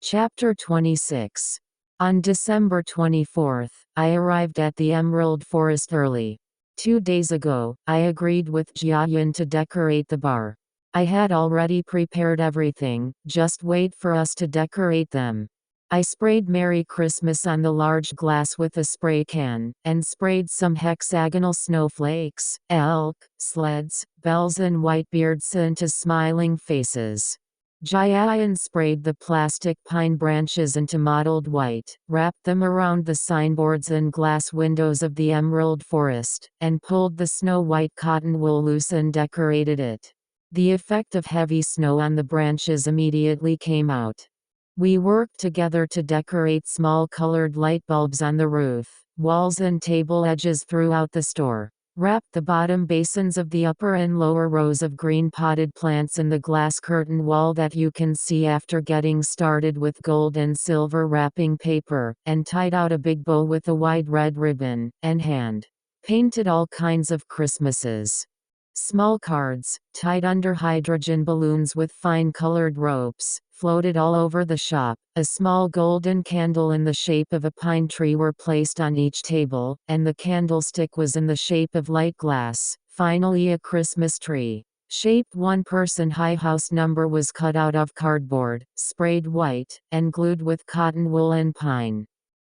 Chapter 26. On December 24th, I arrived at the Emerald Forest early. 2 days ago, I agreed with Jiayan to decorate the bar. I had already prepared everything, just wait for us to decorate them. I sprayed Merry Christmas on the large glass with a spray can, and sprayed some hexagonal snowflakes, elk, sleds, bells and whitebeards into smiling faces. Jiayan sprayed the plastic pine branches into mottled white, wrapped them around the signboards and glass windows of the Emerald Forest, and pulled the snow-white cotton wool loose and decorated it. The effect of heavy snow on the branches immediately came out. We worked together to decorate small colored light bulbs on the roof, walls and table edges throughout the store. Wrapped the bottom basins of the upper and lower rows of green potted plants in the glass curtain wall that you can see after getting started with gold and silver wrapping paper, and tied out a big bow with a wide red ribbon, and hand-painted all kinds of Christmases. Small cards, tied under hydrogen balloons with fine colored ropes, floated all over the shop. A small golden candle in the shape of a pine tree were placed on each table, and the candlestick was in the shape of light glass. Finally, a Christmas tree shaped one-person high house number was cut out of cardboard, sprayed white, and glued with cotton wool and pine.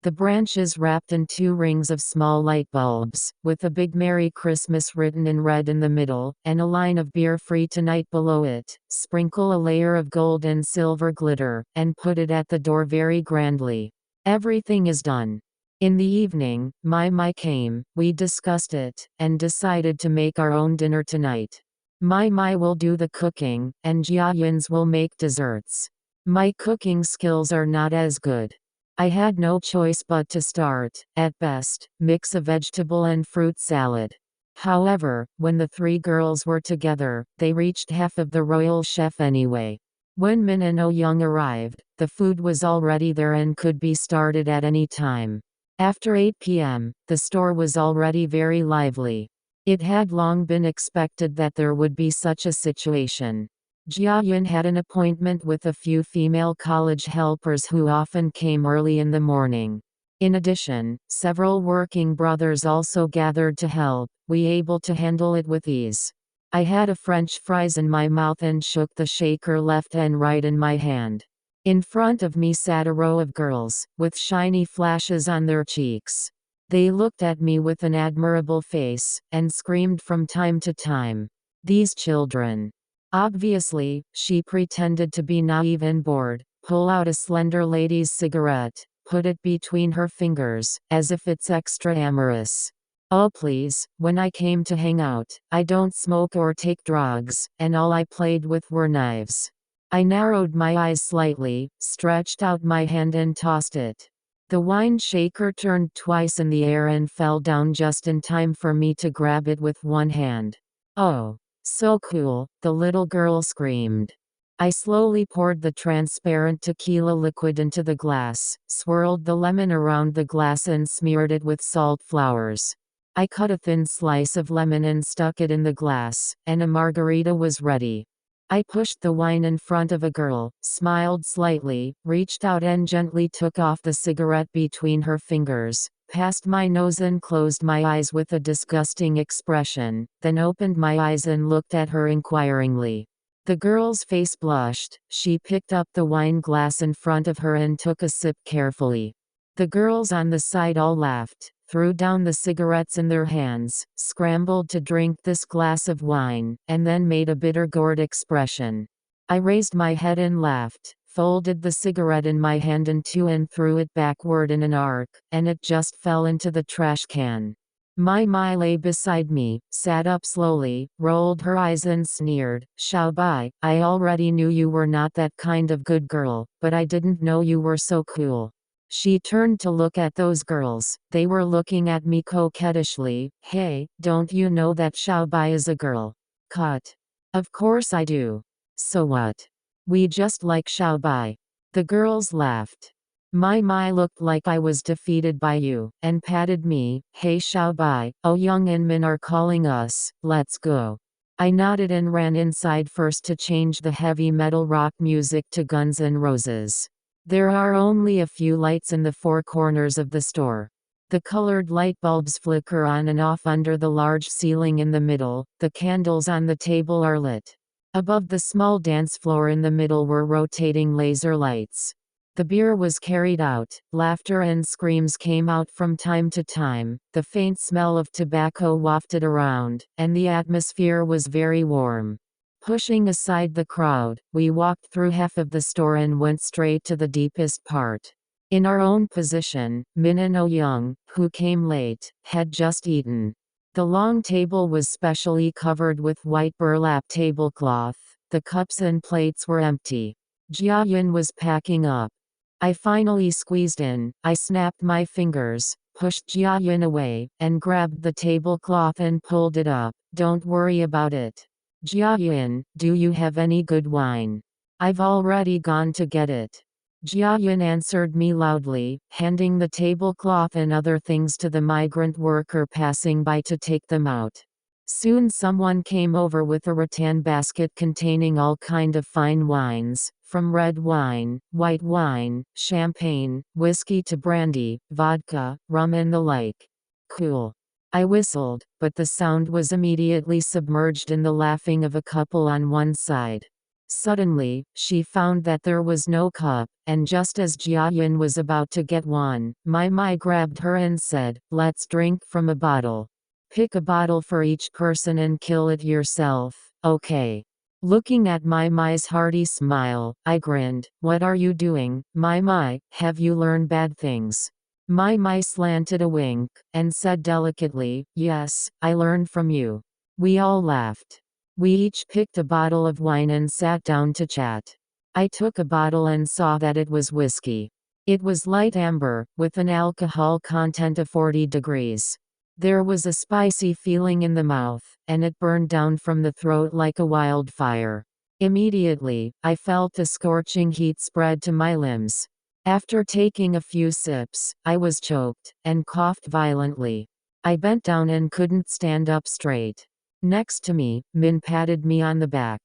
The branches wrapped in 2 rings of small light bulbs, with a big Merry Christmas written in red in the middle, and a line of beer free tonight below it. Sprinkle a layer of gold and silver glitter, and put it at the door very grandly. Everything is done. In the evening, Mai came, we discussed it, and decided to make our own dinner tonight. Mai will do the cooking, and Jiayan's will make desserts. My cooking skills are not as good. I had no choice but to start, at best, mix a vegetable and fruit salad. However, when the 3 girls were together, they reached half of the royal chef anyway. When Min and Oh Young arrived, the food was already there and could be started at any time. After 8 p.m., the store was already very lively. It had long been expected that there would be such a situation. Jiayan had an appointment with a few female college helpers who often came early in the morning. In addition, several working brothers also gathered to help, we able to handle it with ease. I had a French fries in my mouth and shook the shaker left and right in my hand. In front of me sat a row of girls, with shiny flashes on their cheeks. They looked at me with an admirable face, and screamed from time to time. These children. Obviously, she pretended to be naive and bored, pull out a slender lady's cigarette, put it between her fingers, as if it's extra amorous. Oh please, when I came to hang out, I don't smoke or take drugs, and all I played with were knives. I narrowed my eyes slightly, stretched out my hand and tossed it. The wine shaker turned twice in the air and fell down just in time for me to grab it with one hand. Oh. So cool, the little girl screamed. I slowly poured the transparent tequila liquid into the glass, swirled the lemon around the glass and smeared it with salt flowers. I cut a thin slice of lemon and stuck it in the glass, and a margarita was ready. I pushed the wine in front of a girl, smiled slightly, reached out and gently took off the cigarette between her fingers, passed my nose and closed my eyes with a disgusting expression, then opened my eyes and looked at her inquiringly. The girl's face blushed. She picked up the wine glass in front of her and took a sip carefully. The girls on the side all laughed, threw down the cigarettes in their hands, scrambled to drink this glass of wine, and then made a bitter gourd expression. I raised my head and laughed, folded the cigarette in my hand in 2 and threw it backward in an arc, and it just fell into the trash can. Mai lay beside me, sat up slowly, rolled her eyes and sneered, "Xiaobai, I already knew you were not that kind of good girl, but I didn't know you were so cool." She turned to look at those girls. They were looking at me coquettishly. "Hey, don't you know that Xiaobai is a girl?" "Cut. Of course I do. So what? We just like Xiaobai." The girls laughed. Mai looked like I was defeated by you, and patted me. "Hey Xiaobai, Oh Young and Min are calling us, let's go." I nodded and ran inside first to change the heavy metal rock music to Guns N' Roses. There are only a few lights in the four corners of the store. The colored light bulbs flicker on and off under the large ceiling in the middle. The candles on the table are lit. Above the small dance floor in the middle were rotating laser lights. The beer was carried out, laughter and screams came out from time to time, the faint smell of tobacco wafted around, and the atmosphere was very warm. Pushing aside the crowd, we walked through half of the store and went straight to the deepest part. In our own position, Min and Oh-young, who came late, had just eaten. The long table was specially covered with white burlap tablecloth. The cups and plates were empty. Jia-yun was packing up. I finally squeezed in. I snapped my fingers, pushed Jia-yun away, and grabbed the tablecloth and pulled it up. Don't worry about it. Jia-yun, do you have any good wine? I've already gone to get it. Jia-yun answered me loudly, handing the tablecloth and other things to the migrant worker passing by to take them out. Soon someone came over with a rattan basket containing all kind of fine wines, from red wine, white wine, champagne, whiskey to brandy, vodka, rum and the like. Cool. I whistled, but the sound was immediately submerged in the laughing of a couple on one side. Suddenly, she found that there was no cup, and just as Jia-yun was about to get one, Mai grabbed her and said, "Let's drink from a bottle. Pick a bottle for each person and kill it yourself, okay?" Looking at Mai's hearty smile, I grinned. "What are you doing, Mai? Have you learned bad things?" Mai slanted a wink, and said delicately, "Yes, I learned from you." We all laughed. We each picked a bottle of wine and sat down to chat. I took a bottle and saw that it was whiskey. It was light amber, with an alcohol content of 40 degrees. There was a spicy feeling in the mouth, and it burned down from the throat like a wildfire. Immediately, I felt the scorching heat spread to my limbs. After taking a few sips, I was choked, and coughed violently. I bent down and couldn't stand up straight. Next to me, Min patted me on the back.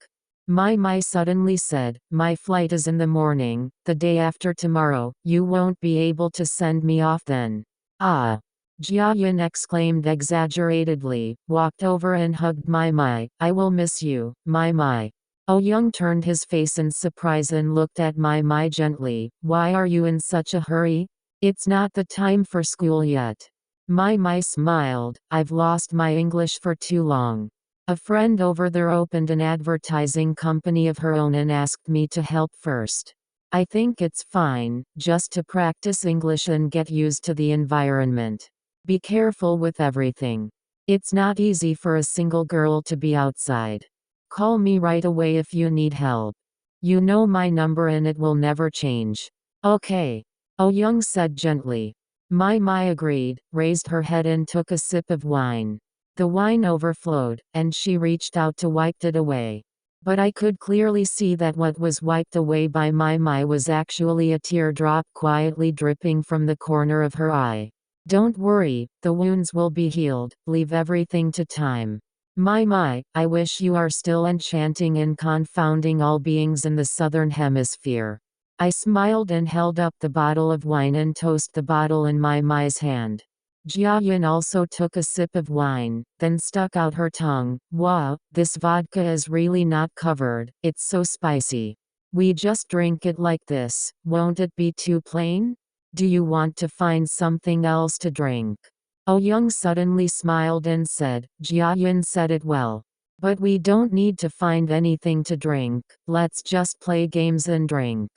Mai suddenly said, "My flight is in the morning, the day after tomorrow. You won't be able to send me off then." "Ah!" Jia-yun exclaimed exaggeratedly, walked over and hugged Mai. "I will miss you, Mai." Oh-young turned his face in surprise and looked at Mai gently. "Why are you in such a hurry? It's not the time for school yet." Mai smiled. "I've lost my English for too long. A friend over there opened an advertising company of her own and asked me to help first. I think it's fine, just to practice English and get used to the environment. Be careful with everything. It's not easy for a single girl to be outside. Call me right away if you need help. You know my number and it will never change." "Okay," Oh-young said gently. Mai agreed, raised her head and took a sip of wine. The wine overflowed, and she reached out to wipe it away. But I could clearly see that what was wiped away by Mai was actually a teardrop quietly dripping from the corner of her eye. "Don't worry, the wounds will be healed, leave everything to time. Mai, I wish you are still enchanting and confounding all beings in the southern hemisphere." I smiled and held up the bottle of wine and tossed the bottle in Mai's hand. Jia-yun also took a sip of wine, then stuck out her tongue. "Wow, this vodka is really not covered, it's so spicy. We just drink it like this, won't it be too plain? Do you want to find something else to drink?" Oh-young suddenly smiled and said, "Jia-yun said it well. But we don't need to find anything to drink, let's just play games and drink."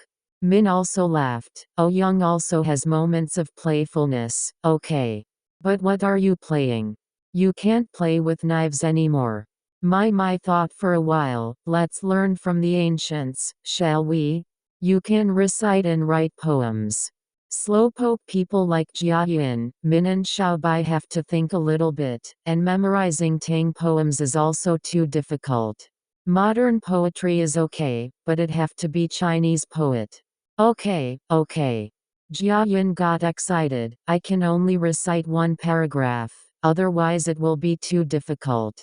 Min also laughed. Oh-young also has moments of playfulness. "Okay. But what are you playing? You can't play with knives anymore." Mai thought for a while. "Let's learn from the ancients, shall we? You can recite and write poems." Slowpoke people like Jia-yun, Min and Xiaobai have to think a little bit, and memorizing Tang poems is also too difficult. Modern poetry is okay, but it have to be Chinese poet. Okay. Jia-yun got excited. "I can only recite one paragraph, otherwise it will be too difficult."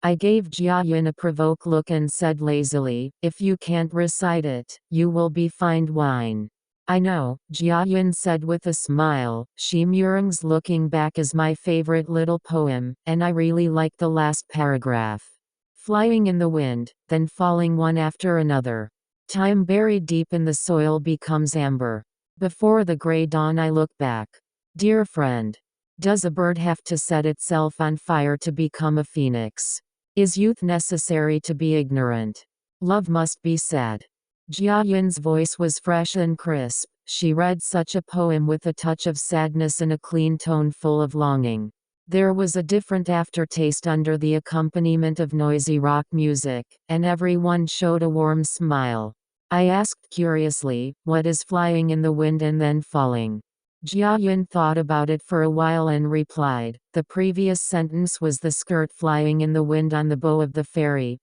I gave Jia-yun a provoke look and said lazily, "If you can't recite it, you will be fined wine." I know, Jiayun said with a smile. Shimurung's Looking Back is my favorite little poem, and I really like the last paragraph. Flying in the wind, then falling one after another. Time buried deep in the soil becomes amber. Before the gray dawn I look back. Dear friend. Does a bird have to set itself on fire to become a phoenix? Is youth necessary to be ignorant? Love must be sad. Jiayun's voice was fresh and crisp. She read such a poem with a touch of sadness and a clean tone full of longing. There was a different aftertaste under the accompaniment of noisy rock music, and everyone showed a warm smile. I asked curiously, what is flying in the wind and then falling? Jiayun thought about it for a while and replied, the previous sentence was the skirt flying in the wind on the bow of the ferry.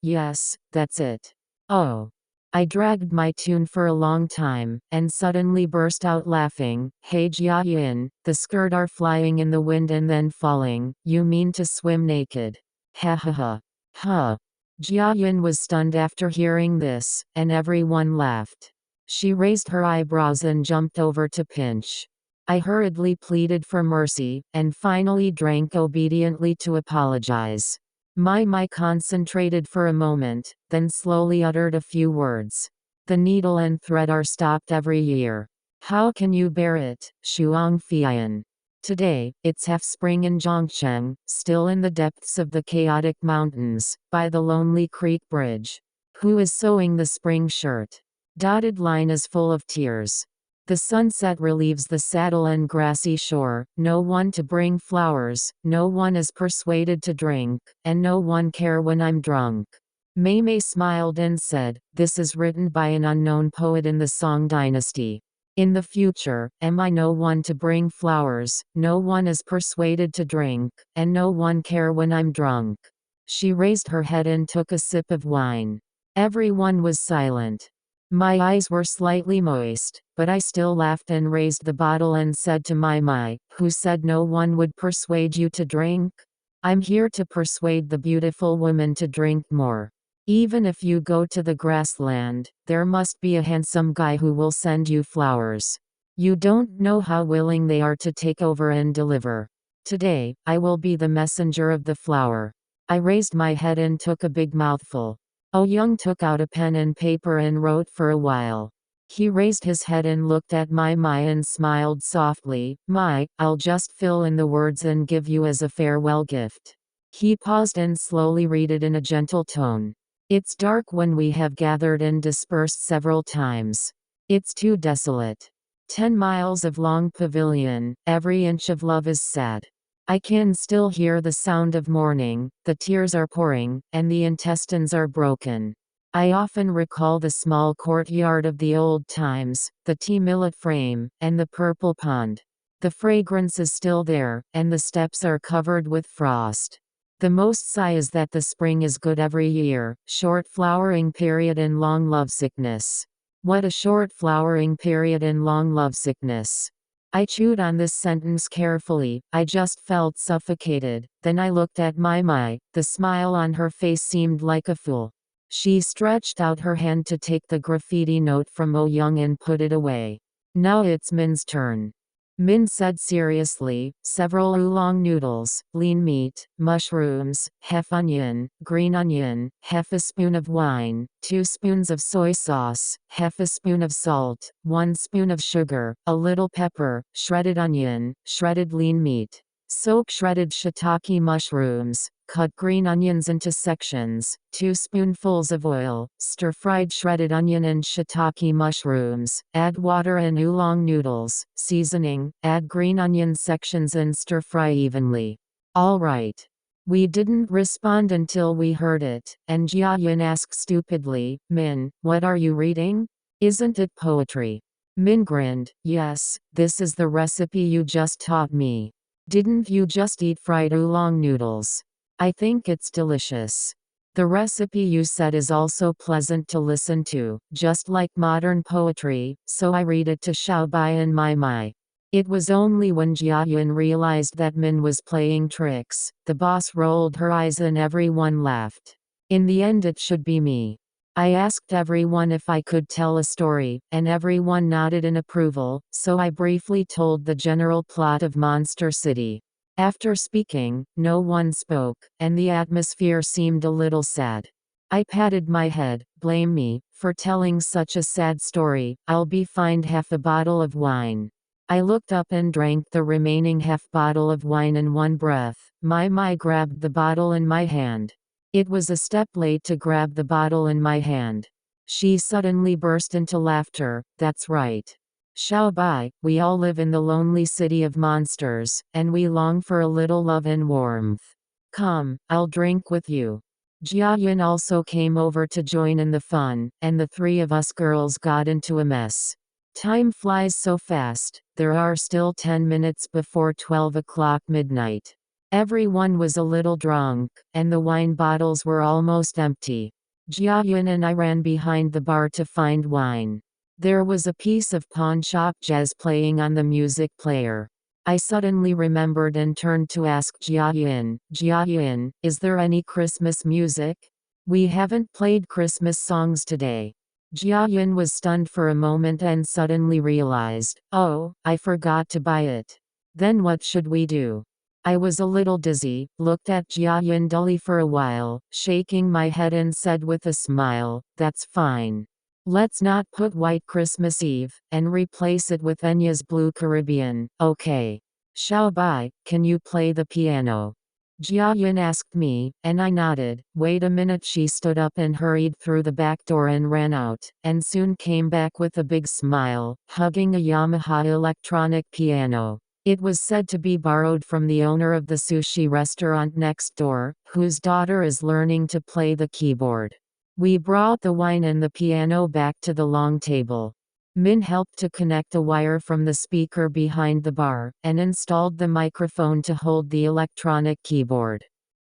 Yes, that's it. Oh. I dragged my tune for a long time, and suddenly burst out laughing. Hey Jiayun, the skirt are flying in the wind and then falling. You mean to swim naked? Ha ha ha. Huh. Jiayun was stunned after hearing this, and everyone laughed. She raised her eyebrows and jumped over to pinch. I hurriedly pleaded for mercy, and finally drank obediently to apologize. My concentrated for a moment, then slowly uttered a few words. The needle and thread are stopped every year. How can you bear it, Shuang Fian? Today, it's half spring in Zhongcheng, still in the depths of the chaotic mountains, by the lonely creek bridge. Who is sewing the spring shirt? Dotted line is full of tears. The sunset relieves the saddle and grassy shore, no one to bring flowers, no one is persuaded to drink, and no one care when I'm drunk. Mei smiled and said, this is written by an unknown poet in the Song dynasty. In the future, am I no one to bring flowers, no one is persuaded to drink, and no one care when I'm drunk. She raised her head and took a sip of wine. Everyone was silent. My eyes were slightly moist, but I still laughed and raised the bottle and said to Mai, who said no one would persuade you to drink? I'm here to persuade the beautiful woman to drink more. Even if you go to the grassland, there must be a handsome guy who will send you flowers. You don't know how willing they are to take over and deliver. Today, I will be the messenger of the flower. I raised my head and took a big mouthful. Oh Young took out a pen and paper and wrote for a while. He raised his head and looked at Mai and smiled softly. Mai, I'll just fill in the words and give you as a farewell gift. He paused and slowly read it in a gentle tone. It's dark when we have gathered and dispersed several times. It's too desolate. 10 miles of long pavilion, every inch of love is sad. I can still hear the sound of mourning, the tears are pouring, and the intestines are broken. I often recall the small courtyard of the old times, the tea millet frame, and the purple pond. The fragrance is still there, and the steps are covered with frost. The most sigh is that the spring is good every year, short flowering period and long lovesickness. What a short flowering period and long lovesickness. I chewed on this sentence carefully. I just felt suffocated. Then I looked at Mai. The smile on her face seemed like a fool. She stretched out her hand to take the graffiti note from Oh Young and put it away. Now it's Min's turn. Min said seriously, several oolong noodles, lean meat, mushrooms, half onion, green onion, half a spoon of wine, 2 spoons of soy sauce, half a spoon of salt, 1 spoon of sugar, a little pepper, shredded onion, shredded lean meat. Soak shredded shiitake mushrooms, cut green onions into sections, 2 spoonfuls of oil, stir-fried shredded onion and shiitake mushrooms, add water and oolong noodles, seasoning, add green onion sections and stir-fry evenly. All right. We didn't respond until we heard it, and Jiayun asked stupidly, Min, what are you reading? Isn't it poetry? Min grinned, yes, this is the recipe you just taught me. Didn't you just eat fried oolong noodles? I think it's delicious. The recipe you said is also pleasant to listen to, just like modern poetry, so I read it to Xiaobai and Mai. It was only when Jiayun realized that Min was playing tricks, the boss rolled her eyes and everyone laughed. In the end it should be me. I asked everyone if I could tell a story, and everyone nodded in approval, so I briefly told the general plot of Monster City. After speaking, no one spoke, and the atmosphere seemed a little sad. I patted my head. Blame me for telling such a sad story. I'll be fined half a bottle of wine. I looked up and drank the remaining half bottle of wine in one breath. My grabbed the bottle in my hand. It was a step late to grab the bottle in my hand. She suddenly burst into laughter. That's right. Xiaobai, we all live in the lonely city of monsters, and we long for a little love and warmth. Come, I'll drink with you. Jiayan also came over to join in the fun, and the three of us girls got into a mess. Time flies so fast, there are still 10 minutes before 12 o'clock midnight. Everyone was a little drunk, and the wine bottles were almost empty. Jiayan and I ran behind the bar to find wine. There was a piece of pawn shop jazz playing on the music player. I suddenly remembered and turned to ask Jiayan, Jiayan, is there any Christmas music? We haven't played Christmas songs today. Jiayan was stunned for a moment and suddenly realized, oh, I forgot to buy it. Then what should we do? I was a little dizzy, looked at Jiayan dully for a while, shaking my head and said with a smile, that's fine. Let's not put White Christmas Eve, and replace it with Enya's Blue Caribbean, okay. Xiaobai, can you play the piano? Jiayan asked me, and I nodded. Wait a minute. She stood up and hurried through the back door and ran out, and soon came back with a big smile, hugging a Yamaha electronic piano. It was said to be borrowed from the owner of the sushi restaurant next door, whose daughter is learning to play the keyboard. We brought the wine and the piano back to the long table. Min helped to connect a wire from the speaker behind the bar, and installed the microphone to hold the electronic keyboard.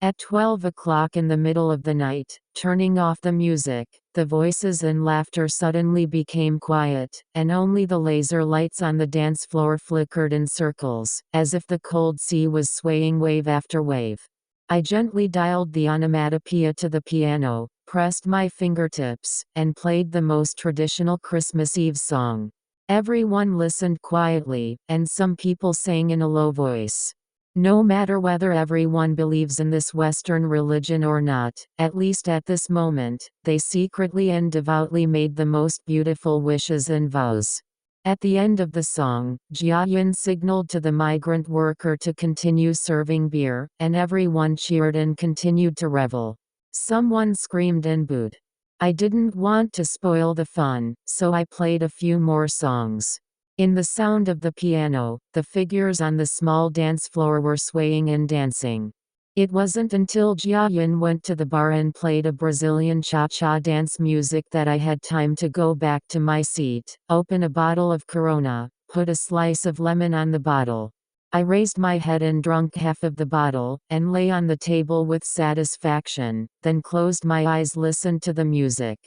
At 12 o'clock in the middle of the night, turning off the music, the voices and laughter suddenly became quiet, and only the laser lights on the dance floor flickered in circles, as if the cold sea was swaying wave after wave. I gently dialed the onomatopoeia to the piano, pressed my fingertips, and played the most traditional Christmas Eve song. Everyone listened quietly, and some people sang in a low voice. No matter whether everyone believes in this Western religion or not, at least at this moment, they secretly and devoutly made the most beautiful wishes and vows. At the end of the song, Jiayan signaled to the migrant worker to continue serving beer, and everyone cheered and continued to revel. Someone screamed and booed. I didn't want to spoil the fun, so I played a few more songs. In the sound of the piano, the figures on the small dance floor were swaying and dancing. It wasn't until Jiayan went to the bar and played a Brazilian cha-cha dance music that I had time to go back to my seat, open a bottle of Corona, put a slice of lemon on the bottle. I raised my head and drank half of the bottle, and lay on the table with satisfaction, then closed my eyes, listened to the music.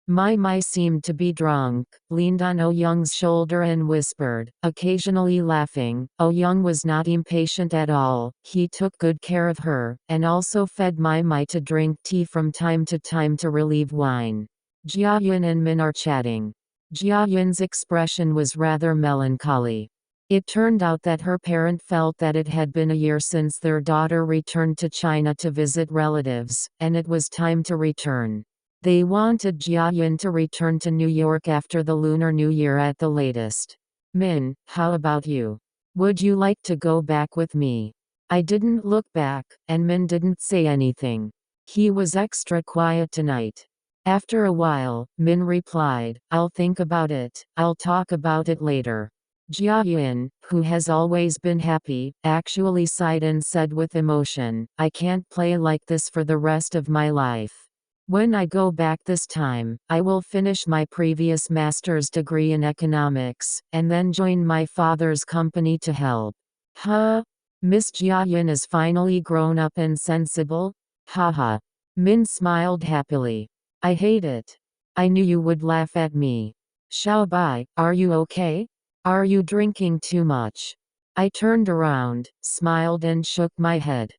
Mai seemed to be drunk, leaned on Oh Young's shoulder and whispered, occasionally laughing. Oh Young was not impatient at all, he took good care of her, and also fed Mai to drink tea from time to time to relieve wine. Jiayan and Min are chatting. Jiayan's expression was rather melancholy. It turned out that her parent felt that it had been a year since their daughter returned to China to visit relatives, and it was time to return. They wanted Jiayan to return to New York after the Lunar New Year at the latest. Min, how about you? Would you like to go back with me? I didn't look back, and Min didn't say anything. He was extra quiet tonight. After a while, Min replied, I'll think about it, I'll talk about it later. Jiayan, who has always been happy, actually sighed and said with emotion, I can't play like this for the rest of my life. When I go back this time, I will finish my previous master's degree in economics, and then join my father's company to help. Huh? Miss Jiayan is finally grown up and sensible? Haha. Min smiled happily. I hate it. I knew you would laugh at me. Xiaobai, are you okay? Are you drinking too much? I turned around, smiled and shook my head.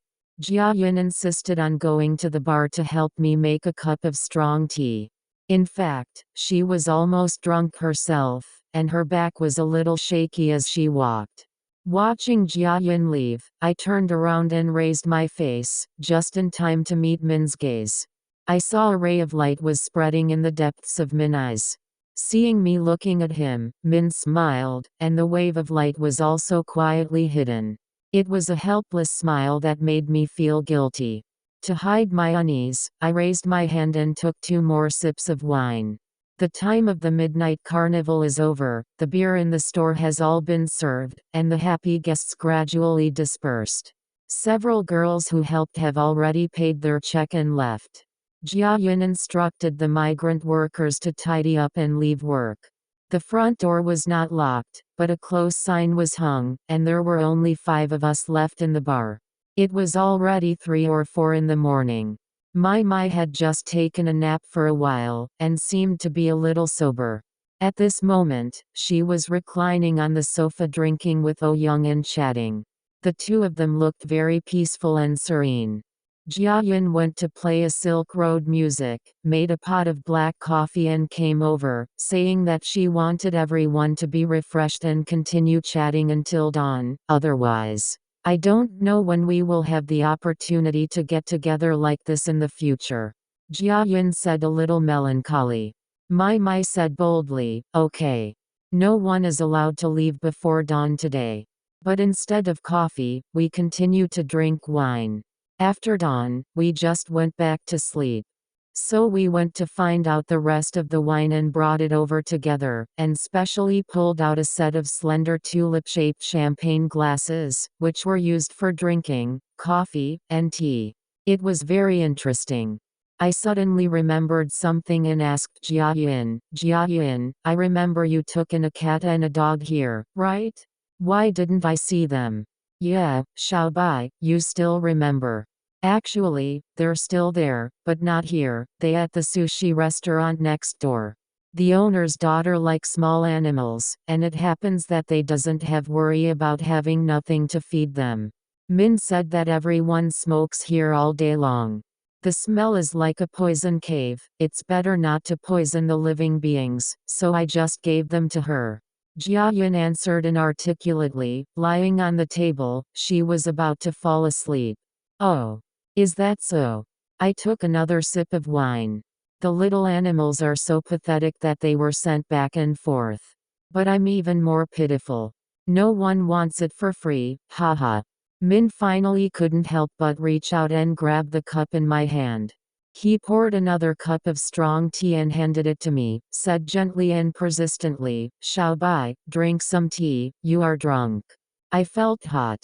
Jiayan insisted on going to the bar to help me make a cup of strong tea. In fact, she was almost drunk herself, and her back was a little shaky as she walked. Watching Jiayun leave, I turned around and raised my face, just in time to meet Min's gaze. I saw a ray of light was spreading in the depths of Min's eyes. Seeing me looking at him, Min smiled, and the wave of light was also quietly hidden. It was a helpless smile that made me feel guilty. To hide my unease, I raised my hand and took 2 more sips of wine. The time of the midnight carnival is over, the beer in the store has all been served, and the happy guests gradually dispersed. Several girls who helped have already paid their check and left. Jiayun instructed the migrant workers to tidy up and leave work. The front door was not locked, but a close sign was hung, and there were only 5 of us left in the bar. It was already 3 or 4 in the morning. Mai had just taken a nap for a while, and seemed to be a little sober. At this moment, she was reclining on the sofa drinking with Oh Young and chatting. The 2 of them looked very peaceful and serene. Jiayun went to play a Silk Road music, made a pot of black coffee and came over, saying that she wanted everyone to be refreshed and continue chatting until dawn, otherwise, I don't know when we will have the opportunity to get together like this in the future. Jiayun said a little melancholy. Mai said boldly, okay. No one is allowed to leave before dawn today. But instead of coffee, we continue to drink wine. After dawn, we just went back to sleep. So we went to find out the rest of the wine and brought it over together, and specially pulled out a set of slender tulip-shaped champagne glasses, which were used for drinking coffee and tea. It was very interesting. I suddenly remembered something and asked Jiayun, I remember you took in a cat and a dog here, right? Why didn't I see them? Yeah, Xiaobai, you still remember. Actually, they're still there, but not here, they at the sushi restaurant next door. The owner's daughter likes small animals, and it happens that they doesn't have worry about having nothing to feed them. Min said that everyone smokes here all day long. The smell is like a poison cave, it's better not to poison the living beings, so I just gave them to her. Jiayun answered inarticulately, lying on the table, she was about to fall asleep. Oh. Is that so? I took another sip of wine. The little animals are so pathetic that they were sent back and forth. But I'm even more pitiful. No one wants it for free, haha. Min finally couldn't help but reach out and grab the cup in my hand. He poured another cup of strong tea and handed it to me, said gently and persistently, Xiaobai, drink some tea, you are drunk. I felt hot.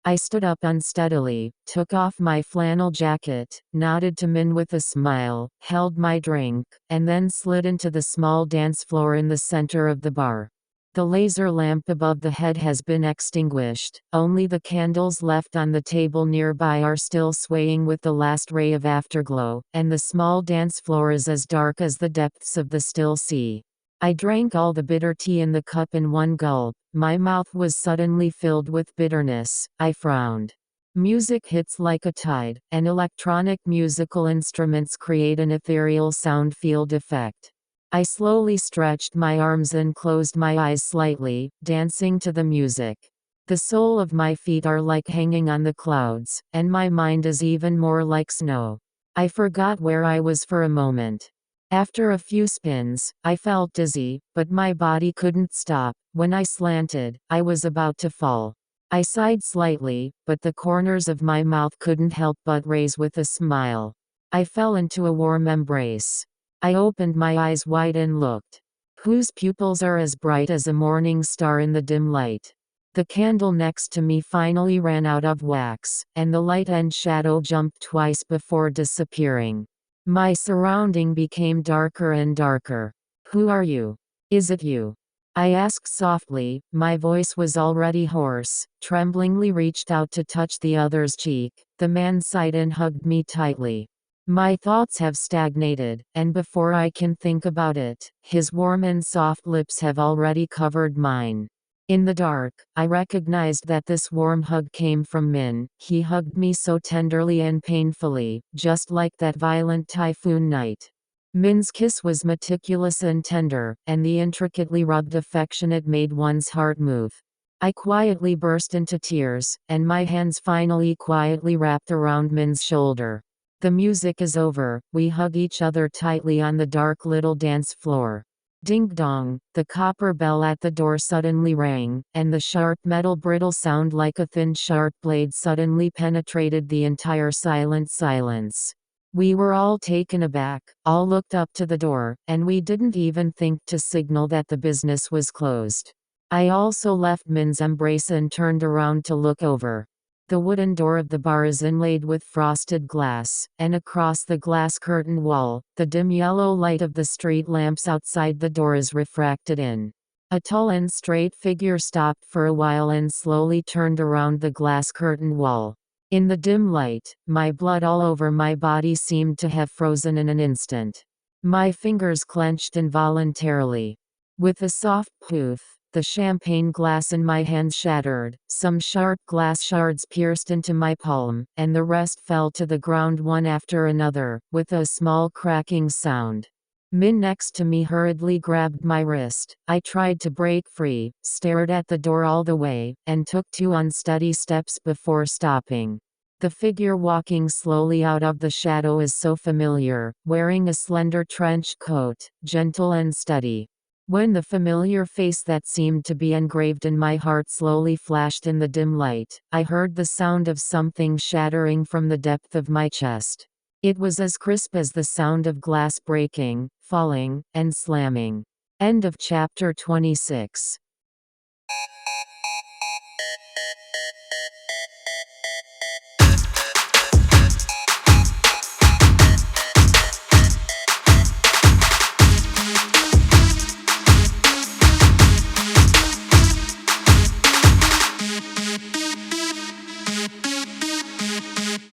I stood up unsteadily, took off my flannel jacket, nodded to Min with a smile, held my drink, and then slid into the small dance floor in the center of the bar. The laser lamp above the head has been extinguished, only the candles left on the table nearby are still swaying with the last ray of afterglow, and the small dance floor is as dark as the depths of the still sea. I drank all the bitter tea in the cup in one gulp. My mouth was suddenly filled with bitterness. I frowned. Music hits like a tide, and electronic musical instruments create an ethereal sound field effect. I slowly stretched my arms and closed my eyes slightly, dancing to the music. The sole of my feet are like hanging on the clouds, and my mind is even more like snow. I forgot where I was for a moment. After a few spins, I felt dizzy, but my body couldn't stop. When I slanted, I was about to fall. I sighed slightly, but the corners of my mouth couldn't help but raise with a smile. I fell into a warm embrace. I opened my eyes wide and looked. Whose pupils are as bright as a morning star in the dim light. The candle next to me finally ran out of wax, and the light and shadow jumped twice before disappearing. My surrounding became darker and darker. Who are you? Is it you? I asked softly, my voice was already hoarse, tremblingly reached out to touch the other's cheek. The man sighed and hugged me tightly. My thoughts have stagnated, and before I can think about it, his warm and soft lips have already covered mine. In the dark, I recognized that this warm hug came from Min. He hugged me so tenderly and painfully, just like that violent typhoon night. Min's kiss was meticulous and tender, and the intricately rubbed affection it made one's heart move. I quietly burst into tears, and my hands finally quietly wrapped around Min's shoulder. The music is over, we hug each other tightly on the dark little dance floor. Ding-dong, the copper bell at the door suddenly rang, and the sharp metal brittle sound like a thin sharp blade suddenly penetrated the entire silent silence. We were all taken aback, all looked up to the door, and we didn't even think to signal that the business was closed. I also left Min's embrace and turned around to look over. The wooden door of the bar is inlaid with frosted glass, and across the glass curtain wall, the dim yellow light of the street lamps outside the door is refracted in. A tall and straight figure stopped for a while and slowly turned around the glass curtain wall. In the dim light, my blood all over my body seemed to have frozen in an instant. My fingers clenched involuntarily. With a soft poof, the champagne glass in my hand shattered, some sharp glass shards pierced into my palm, and the rest fell to the ground one after another, with a small cracking sound. Min next to me hurriedly grabbed my wrist. I tried to break free, stared at the door all the way, and took 2 unsteady steps before stopping. The figure walking slowly out of the shadow is so familiar, wearing a slender trench coat, gentle and steady. When the familiar face that seemed to be engraved in my heart slowly flashed in the dim light, I heard the sound of something shattering from the depth of my chest. It was as crisp as the sound of glass breaking, falling, and slamming. End of chapter 26.